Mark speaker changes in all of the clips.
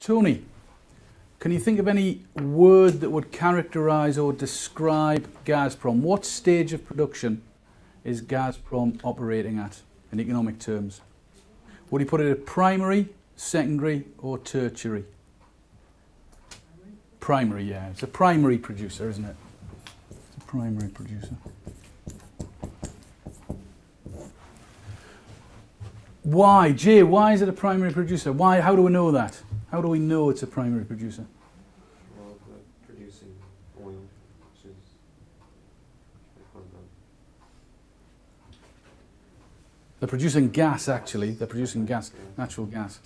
Speaker 1: Tony, can you think of any word that would characterise or describe Gazprom? What stage of production is Gazprom operating at in economic terms? Would you put it at primary, secondary or tertiary? Primary, yeah. It's a primary producer, isn't it? It's a primary producer. Why? Jay, why is it a primary producer? Why? How do we know that? How do we know it's a primary producer?
Speaker 2: Well, they're producing oil, which is
Speaker 1: They're producing gas, actually. They're producing gas, natural gas.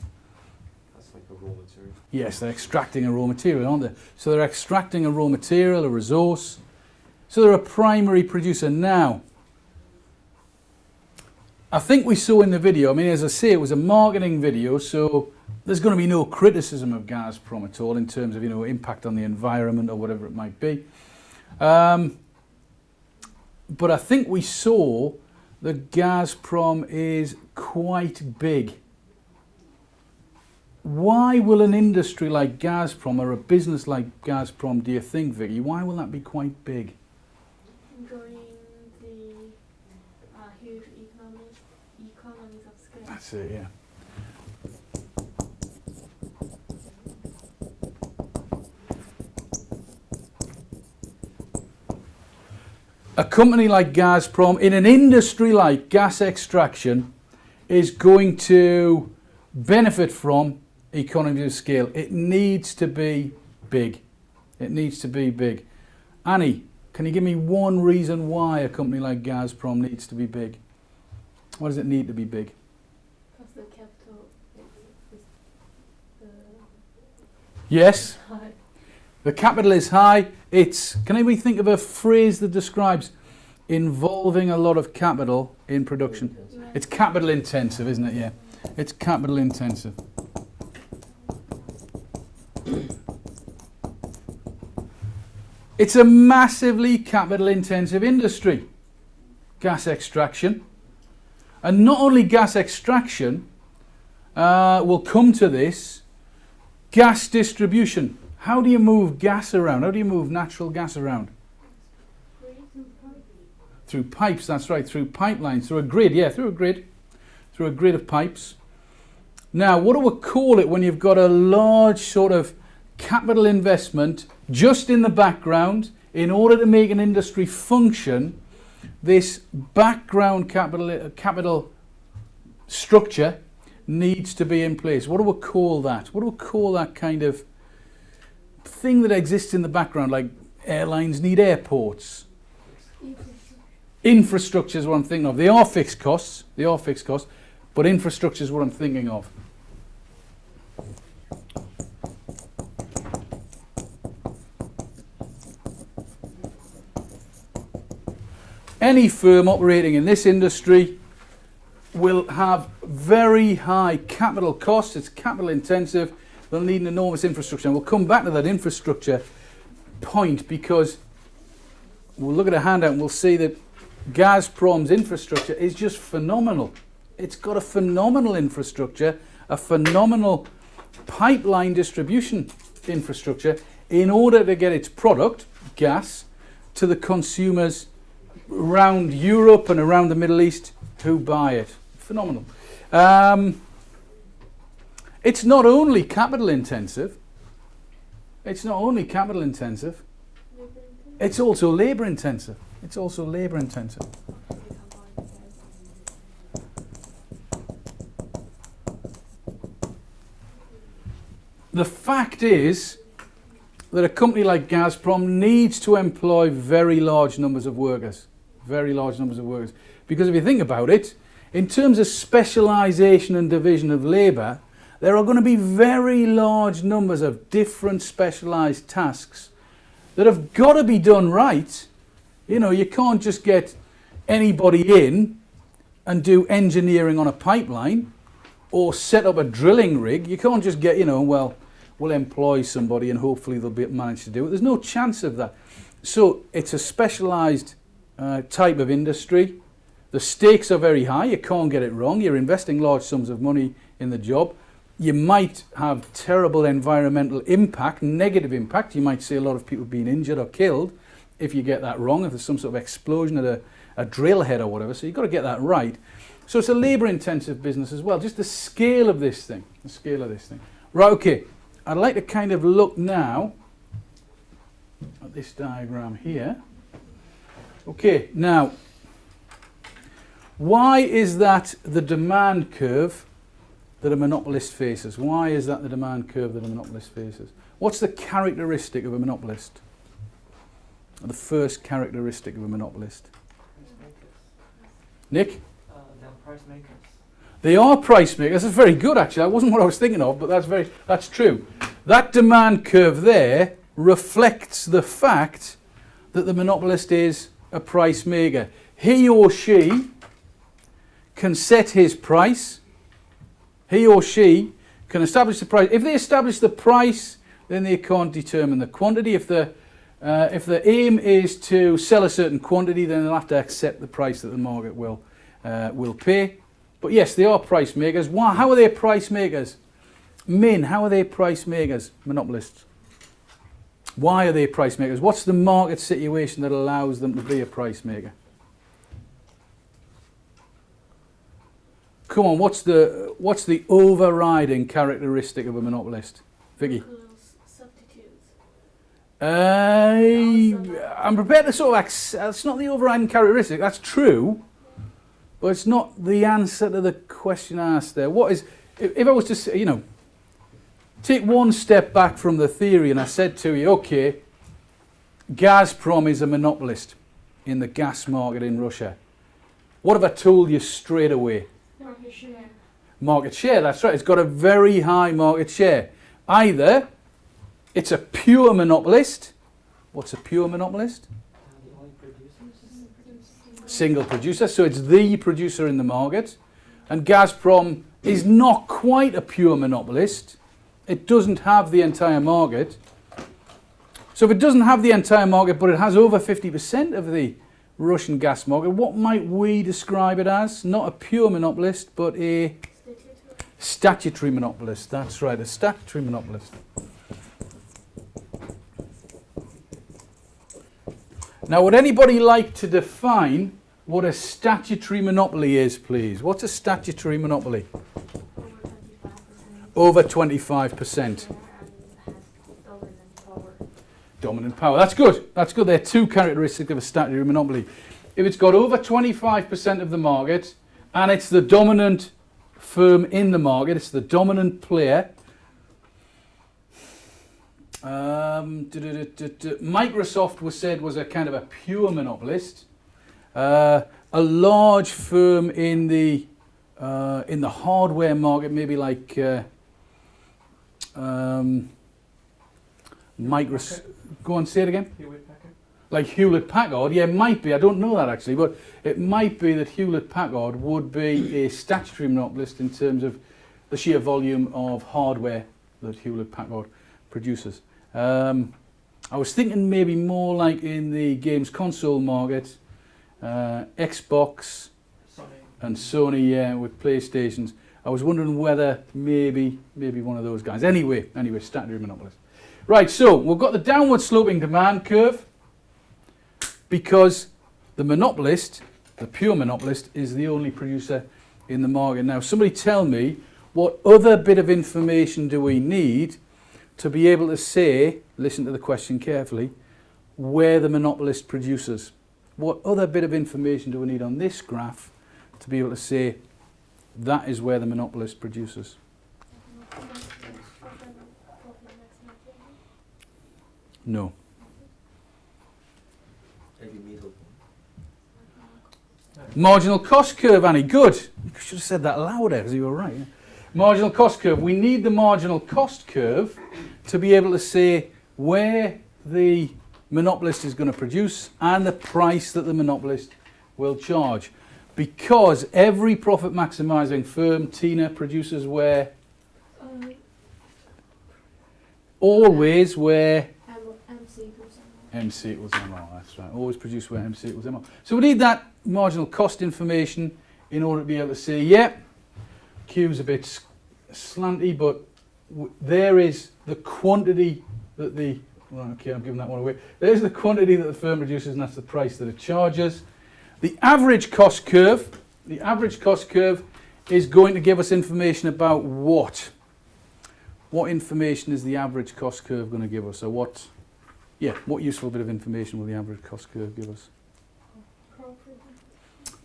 Speaker 2: that's like a raw material.
Speaker 1: Yes, they're extracting a raw material, aren't they? So they're extracting a raw material, a resource. So they're a primary producer. Now, I think we saw in the video, I mean, as I say, it was a marketing video, so there's going to be no criticism of Gazprom at all in terms of, impact on the environment or whatever it might be. But I think we saw that Gazprom is quite big. Why will an industry like Gazprom or a business like Gazprom, do you think, Vicky, why will that be quite big?
Speaker 3: Enjoying the huge economies of scale.
Speaker 1: That's it, yeah. A company like Gazprom, in an industry like gas extraction, is going to benefit from economies of scale. It needs to be big. It needs to be big. Annie, can you give me one reason why a company like Gazprom needs to be big? Why does it need to be big?
Speaker 3: Because the capital is
Speaker 1: Yes,
Speaker 3: high.
Speaker 1: the capital is high. Can anybody think of a phrase that describes involving a lot of capital in production? It's capital intensive, isn't it? Yeah, it's capital intensive. It's a massively capital intensive industry, gas extraction. And not only gas extraction, we'll come to this, gas distribution. How do you move gas around? How do you move natural gas around? Through pipes, that's right, through pipelines, through a grid, yeah, through a grid of pipes. Now, what do we call it when you've got a large sort of capital investment just in the background in order to make an industry function? This background capital structure needs to be in place. What do we call that? What do we call that kind of thing that exists in the background, like airlines need airports? Infrastructure is what I'm thinking of. They are fixed costs, but infrastructure is what I'm thinking of. Any firm operating in this industry will have very high capital costs. It's capital intensive. They'll need an enormous infrastructure. And we'll come back to that infrastructure point because we'll look at a handout and we'll see that Gazprom's infrastructure is just phenomenal. It's got a phenomenal infrastructure, a phenomenal pipeline distribution infrastructure in order to get its product, gas, to the consumers around Europe and around the Middle East who buy it. Phenomenal. It's not only capital intensive. It's also labour intensive. The fact is that a company like Gazprom needs to employ very large numbers of workers. Because if you think about it, in terms of specialisation and division of labour, there are going to be very large numbers of different specialised tasks that have got to be done right. You can't just get anybody in and do engineering on a pipeline or set up a drilling rig. You can't just get, we'll employ somebody and hopefully they'll manage to do it. There's no chance of that. So it's a specialised type of industry. The stakes are very high. You can't get it wrong. You're investing large sums of money in the job. you might have terrible environmental impact, negative impact. You might see a lot of people being injured or killed if you get that wrong, if there's some sort of explosion at a drill head or whatever. So you've got to get that right. So it's a labour-intensive business as well. Just the scale of this thing. The scale of this thing. Right, okay. I'd like to kind of look now at this diagram here. Okay, now, why is that the demand curve that a monopolist faces? Why is that the demand curve that a monopolist faces? What's the characteristic of a monopolist? The first characteristic of a monopolist? Nick?
Speaker 2: They're price makers.
Speaker 1: They are price makers. That's very good, actually. That wasn't what I was thinking of, but that's true. That demand curve there reflects the fact that the monopolist is a price maker. He or she can set his price. He or she can establish the price. If they establish the price, then they can't determine the quantity. If the aim is to sell a certain quantity, then they'll have to accept the price that the market will pay. But yes, they are price makers. Why? How are they price makers? Min, how are they price makers? Monopolists. Why are they price makers? What's the market situation that allows them to be a price maker? Come on, what's the overriding characteristic of a monopolist? Vicky?
Speaker 3: Substitutes.
Speaker 1: I'm prepared to sort of that's not the overriding characteristic. That's true, but it's not the answer to the question asked there. What is, if I was to say, take one step back from the theory and I said to you, okay, Gazprom is a monopolist in the gas market in Russia. What have I told you straight away?
Speaker 3: Market share.
Speaker 1: Market share, that's right. It's got a very high market share. Either it's a pure monopolist. What's a pure monopolist?
Speaker 2: The only producers.
Speaker 1: Single producer, so it's the producer in the market. And Gazprom is not quite a pure monopolist. It doesn't have the entire market. So if it doesn't have the entire market, but it has over 50% of the Russian gas market, what might we describe it as? Not a pure monopolist, but a statutory monopolist. That's right, a statutory monopolist. Now, would anybody like to define what a statutory monopoly is, please? What's a statutory monopoly? Over 25%. Dominant power. That's good. That's good. There are two characteristics of a statutory monopoly. If it's got over 25% of the market and it's the dominant firm in the market, it's the dominant player. Microsoft was said was a kind of a pure monopolist. A large firm in the hardware market, maybe like Microsoft. Go on, say it again.
Speaker 2: Hewlett-Packard.
Speaker 1: Like Hewlett-Packard, yeah, it might be. I don't know that actually, but it might be that Hewlett-Packard would be a statutory monopolist in terms of the sheer volume of hardware that Hewlett-Packard produces. I was thinking maybe more like in the games console market, Xbox
Speaker 2: Sony.
Speaker 1: and Sony, yeah, with PlayStations. I was wondering whether maybe one of those guys. Anyway, statutory monopolist. Right, so we've got the downward sloping demand curve because the monopolist, the pure monopolist, is the only producer in the market. Now, somebody tell me, what other bit of information do we need to be able to say, listen to the question carefully, where the monopolist produces? What other bit of information do we need on this graph to be able to say that is where the monopolist produces? No.
Speaker 2: Maybe middle.
Speaker 1: Marginal cost curve, Annie. Good. You should have said that louder because you were right. Yeah? Marginal cost curve. We need the marginal cost curve to be able to say where the monopolist is going to produce and the price that the monopolist will charge. Because every profit maximising firm, Tina, produces where? Always where? MC equals MR, that's right. Always produce where MC equals MR. So we need that marginal cost information in order to be able to say, yeah, Q's a bit slanty, but there is the quantity that the, well, okay, I'm giving that one away. There's the quantity that the firm produces, and that's the price that it charges. The average cost curve is going to give us information about what? What information is the average cost curve going to give us? So what useful bit of information will the average cost curve give us?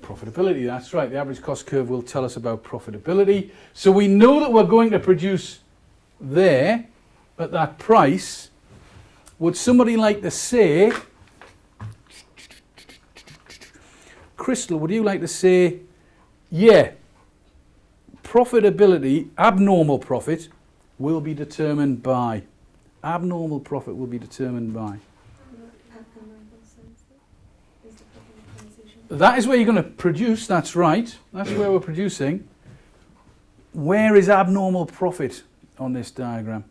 Speaker 1: Profitability, that's right. The average cost curve will tell us about profitability. So we know that we're going to produce there at that price. Would somebody like to say, Crystal, would you like to say, yeah, profitability, abnormal profit, will be determined by. Abnormal profit will be determined by. That is where you're going to produce, that's right. That's where we're producing. Where is abnormal profit on this diagram?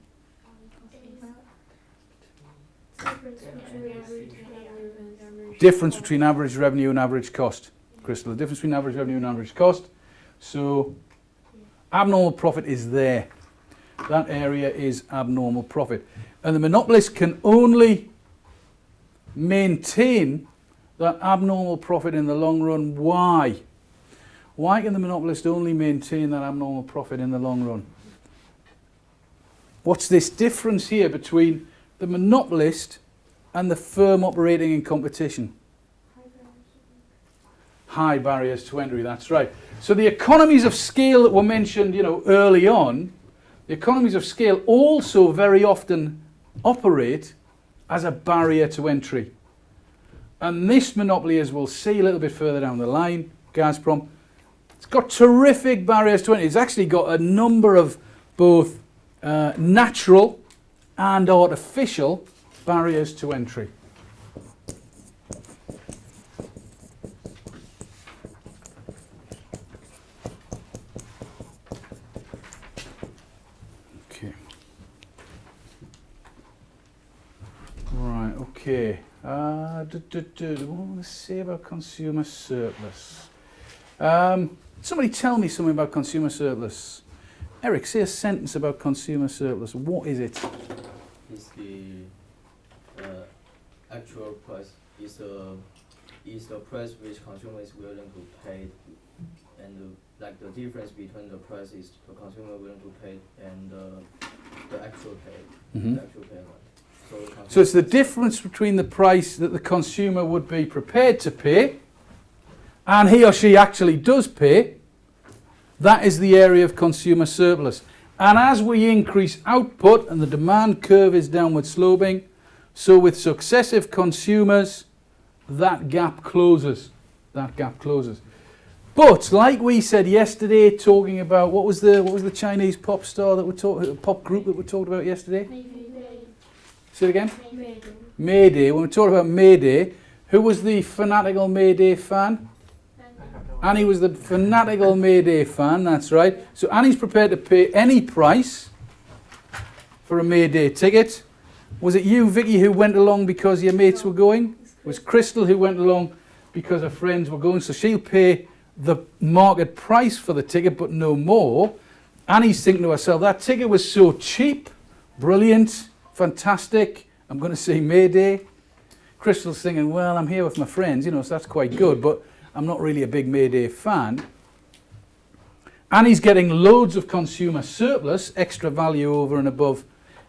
Speaker 1: Difference between average revenue and average cost. Crystal, the difference between average revenue and average cost. So abnormal profit is there. That area is abnormal profit. And the monopolist can only maintain that abnormal profit in the long run. Why? Why can the monopolist only maintain that abnormal profit in the long run? What's this difference here between the monopolist and the firm operating in competition? High barriers to entry, that's right. So the economies of scale that were mentioned, early on, the economies of scale also very often operate as a barrier to entry. And this monopoly, as we'll see a little bit further down the line, Gazprom, it's got terrific barriers to entry. It's actually got a number of both natural and artificial barriers to entry. Okay. Right, okay. What do I want to say about consumer surplus? Somebody tell me something about consumer surplus. Eric, say a sentence about consumer surplus. What is it?
Speaker 4: It's the actual price. Is the price which consumer is willing to pay, and the difference between the price is the consumer willing to pay and the actual pay, the actual payment. So
Speaker 1: it's the difference between the price that the consumer would be prepared to pay and he or she actually does pay. That is the area of consumer surplus. And as we increase output and the demand curve is downward sloping, so with successive consumers, that gap closes. That gap closes. But like we said yesterday, talking about what was the Chinese pop star that pop group that we talked about yesterday? Say it again? Mayday. When we talked about Mayday, who was the fanatical Mayday fan? Annie was the fanatical Mayday fan, that's right. So Annie's prepared to pay any price for a Mayday ticket. Was it you, Vicky, who went along because your mates were going? It was Crystal who went along because her friends were going. So she'll pay the market price for the ticket, but no more. Annie's thinking to herself, that ticket was so cheap, brilliant, fantastic, I'm going to say Mayday. Crystal's thinking, well, I'm here with my friends, so that's quite good, but I'm not really a big Mayday fan. Annie's getting loads of consumer surplus, extra value over and above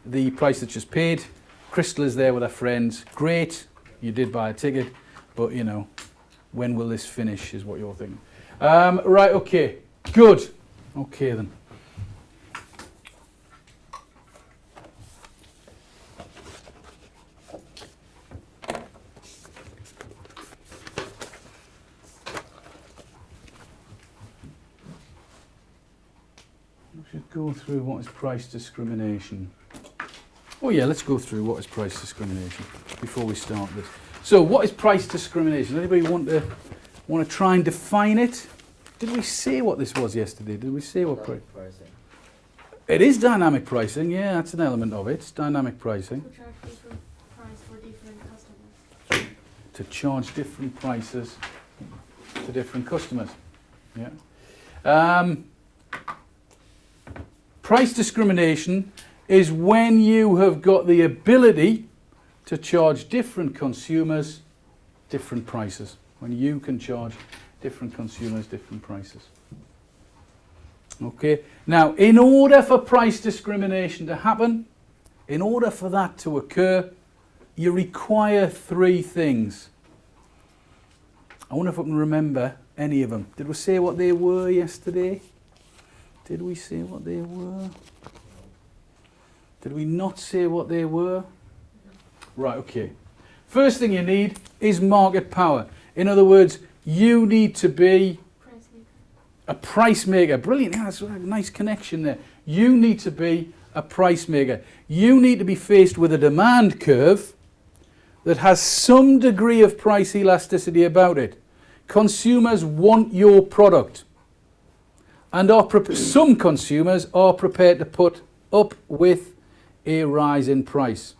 Speaker 1: the price that she's paid. Crystal is there with her friends. Great, you did buy a ticket, but, when will this finish is what you're thinking. Right, okay, good. Okay, then. Go through what is price discrimination. Oh yeah, let's go through what is price discrimination before we start this. So what is price discrimination? Anybody want to try and define it? Did we say what this was yesterday? Did we say what
Speaker 4: dynamic pricing?
Speaker 1: It is dynamic pricing, yeah, that's an element of it. It's dynamic pricing.
Speaker 3: To charge different price for different customers.
Speaker 1: To charge different prices to different customers. Yeah. Price discrimination is when you have got the ability to charge different consumers different prices. When you can charge different consumers different prices. Okay, now in order for price discrimination to happen, in order for that to occur, you require three things. I wonder if I can remember any of them. Did we say what they were yesterday? Did we say what they were? Did we not say what they were? Right, okay. First thing you need is market power. In other words, you need to be
Speaker 3: Price maker.
Speaker 1: a price maker. Brilliant, yeah, that's a nice connection there. You need to be a price maker. You need to be faced with a demand curve that has some degree of price elasticity about it. Consumers want your product, and some consumers are prepared to put up with a rise in price.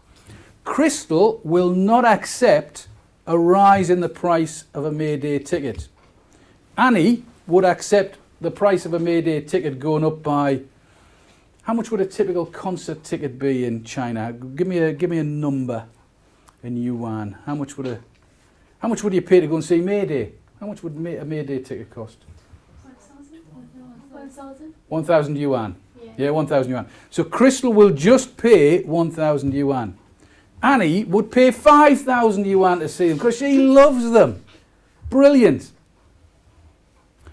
Speaker 1: Crystal will not accept a rise in the price of a Mayday ticket. Annie would accept the price of a Mayday ticket going up by, how much would a typical concert ticket be in China? Give me a number in yuan. How much would you pay to go and see Mayday? How much would a Mayday ticket cost?
Speaker 3: 1,000?
Speaker 1: 1,000 yuan.
Speaker 3: Yeah.
Speaker 1: Yeah, 1,000 yuan. So Crystal will just pay 1,000 yuan. Annie would pay 5,000 yuan to see them because she loves them. Brilliant.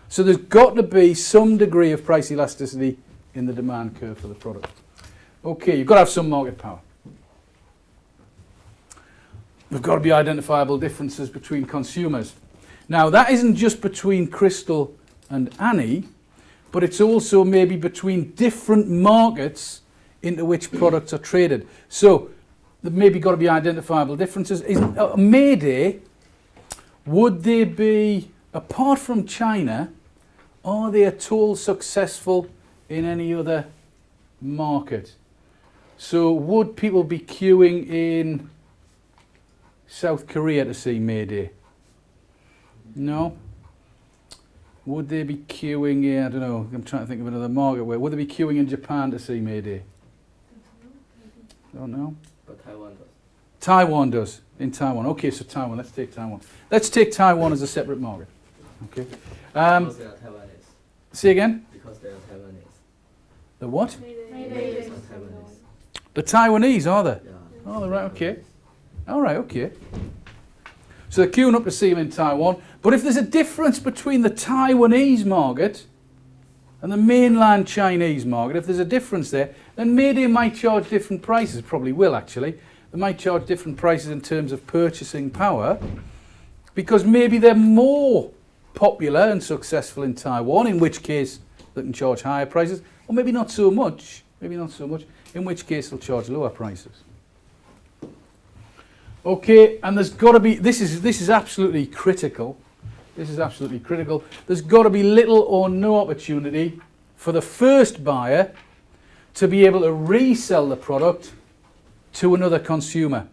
Speaker 1: So there's got to be some degree of price elasticity in the demand curve for the product. Okay, you've got to have some market power. There've got to be identifiable differences between consumers. Now, that isn't just between Crystal and Annie, but it's also maybe between different markets into which products are traded. So, there maybe got to be identifiable differences. Mayday, would they be, apart from China, are they at all successful in any other market? So, would people be queuing in South Korea to see Mayday? No. Would they be queuing in, I don't know, I'm trying to think of another market where, would they be queuing in Japan to see Mayday? Don't know.
Speaker 4: But Taiwan does.
Speaker 1: Taiwan does, in Taiwan. Okay, so Taiwan, let's take Taiwan. Let's take Taiwan as a separate market. Okay.
Speaker 4: Because they are Taiwanese.
Speaker 1: Say again?
Speaker 4: Because they are Taiwanese.
Speaker 1: The what?
Speaker 3: Mayday.
Speaker 4: They are Taiwanese.
Speaker 1: The Taiwanese, are they?
Speaker 4: Yeah.
Speaker 1: Oh, they're right, okay. All right, okay. So they're queuing up to see them in Taiwan. But if there's a difference between the Taiwanese market and the mainland Chinese market, if there's a difference there, then Mayday might charge different prices. Probably will, actually. They might charge different prices in terms of purchasing power because maybe they're more popular and successful in Taiwan, in which case they can charge higher prices, or maybe not so much, in which case they'll charge lower prices. Okay, and there's got to be, this is absolutely critical. This is absolutely critical. There's got to be little or no opportunity for the first buyer to be able to resell the product to another consumer.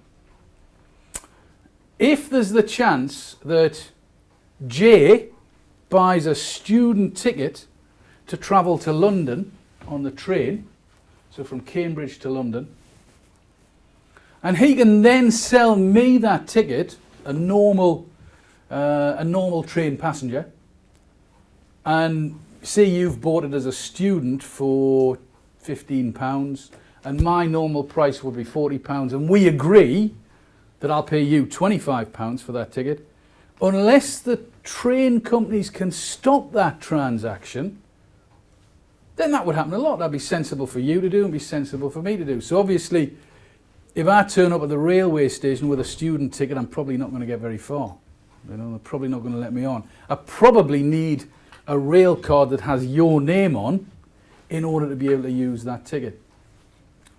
Speaker 1: If there's the chance that Jay buys a student ticket to travel to London on the train, so from Cambridge to London, and he can then sell me that ticket, a normal train passenger, and say you've bought it as a student for £15, and my normal price would be £40, and we agree that I'll pay you £25 for that ticket, unless the train companies can stop that transaction, then that would happen a lot. That'd be sensible for you to do and be sensible for me to do. So obviously, if I turn up at the railway station with a student ticket, I'm probably not going to get very far. You know, they're probably not going to let me on. I probably need a rail card that has your name on in order to be able to use that ticket.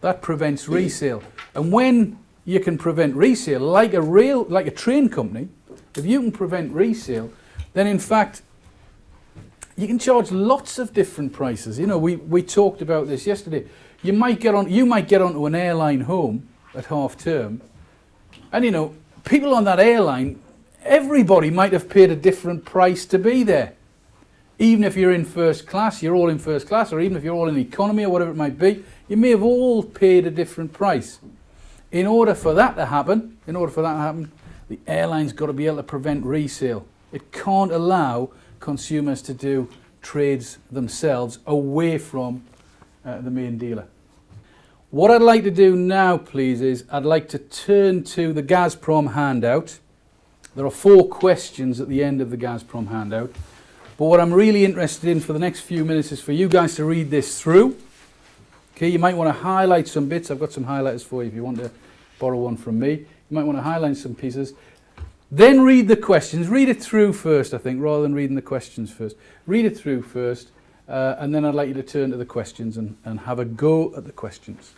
Speaker 1: That prevents resale. And when you can prevent resale, like a train company, if you can prevent resale, then in fact you can charge lots of different prices. You know, we talked about this yesterday. You might get onto an airline home at half term, and you know, people on that airline, everybody might have paid a different price to be there. even if you're in first class, you're all in first class, or even if you're all in economy or whatever it might be, you may have all paid a different price. In order for that to happen, the airline's got to be able to prevent resale. It can't allow consumers to do trades themselves away from the main dealer. What I'd like to do now, please, is I'd like to turn to the Gazprom handout. There are 4 questions at the end of the Gazprom handout. But what I'm really interested in for the next few minutes is for you guys to read this through. Okay, you might want to highlight some bits. I've got some highlighters for you if you want to borrow one from me. You might want to highlight some pieces. Then read the questions. Read it through first, I think, rather than reading the questions first. Read it through first, and then I'd like you to turn to the questions and have a go at the questions.